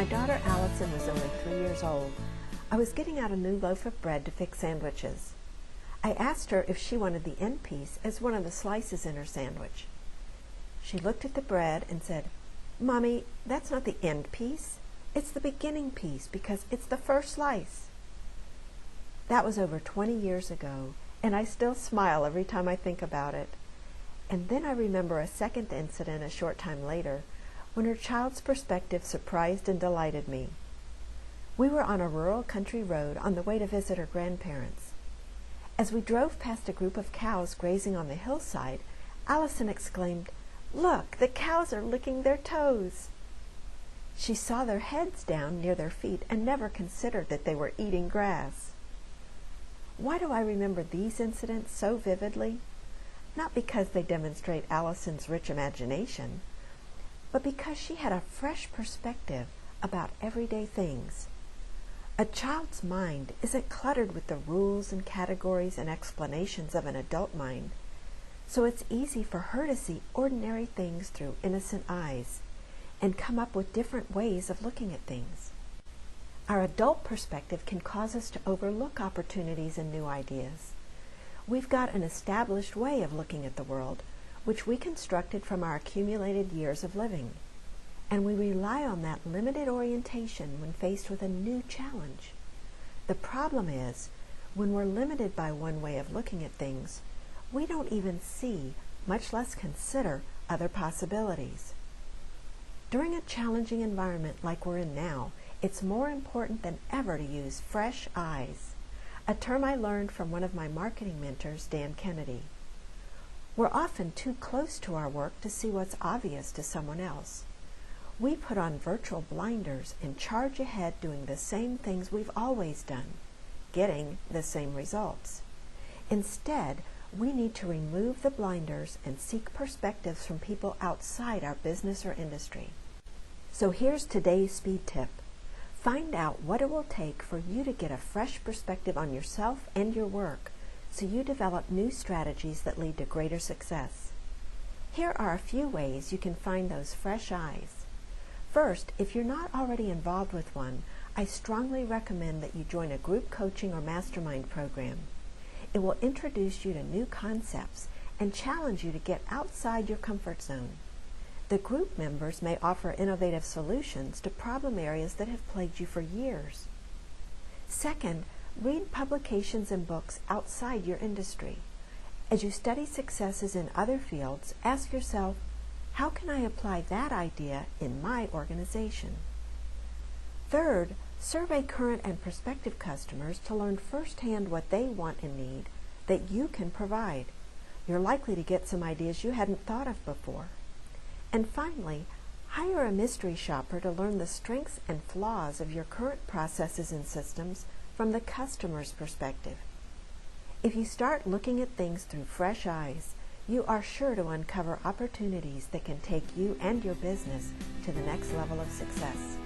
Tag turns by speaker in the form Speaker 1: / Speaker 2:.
Speaker 1: my daughter Allison was only 3 years old, I was getting out a new loaf of bread to fix sandwiches. I asked her if she wanted the end piece as one of the slices in her sandwich. She looked at the bread and said, "Mommy, that's not the end piece. It's the beginning piece because it's the first slice." That was over 20 years ago, and I still smile every time I think about it. And then I remember a second incident a short time later, when her child's perspective surprised and delighted me. We were on a rural country road on the way to visit her grandparents. As we drove past a group of cows grazing on the hillside, Allison exclaimed, "Look, the cows are licking their toes." She saw their heads down near their feet and never considered that they were eating grass. Why do I remember these incidents so vividly? Not because they demonstrate Allison's rich imagination, but because she had a fresh perspective about everyday things. A child's mind isn't cluttered with the rules and categories and explanations of an adult mind, so it's easy for her to see ordinary things through innocent eyes and come up with different ways of looking at things. Our adult perspective can cause us to overlook opportunities and new ideas. We've got an established way of looking at the world, which we constructed from our accumulated years of living, and we rely on that limited orientation when faced with a new challenge. The problem is, when we're limited by one way of looking at things, we don't even see, much less consider, other possibilities. During a challenging environment like we're in now, it's more important than ever to use fresh eyes, a term I learned from one of my marketing mentors, Dan Kennedy. We're often too close to our work to see what's obvious to someone else. We put on virtual blinders and charge ahead doing the same things we've always done, getting the same results. Instead, we need to remove the blinders and seek perspectives from people outside our business or industry. So here's today's speed tip. Find out what it will take for you to get a fresh perspective on yourself and your work, so you develop new strategies that lead to greater success. Here are a few ways you can find those fresh eyes. First, if you're not already involved with one, I strongly recommend that you join a group coaching or mastermind program. It will introduce you to new concepts and challenge you to get outside your comfort zone. The group members may offer innovative solutions to problem areas that have plagued you for years. Second, read publications and books outside your industry. As you study successes in other fields, ask yourself, how can I apply that idea in my organization? Third, survey current and prospective customers to learn firsthand what they want and need that you can provide. You're likely to get some ideas you hadn't thought of before. And finally, hire a mystery shopper to learn the strengths and flaws of your current processes and systems from the customer's perspective. If you start looking at things through fresh eyes, you are sure to uncover opportunities that can take you and your business to the next level of success.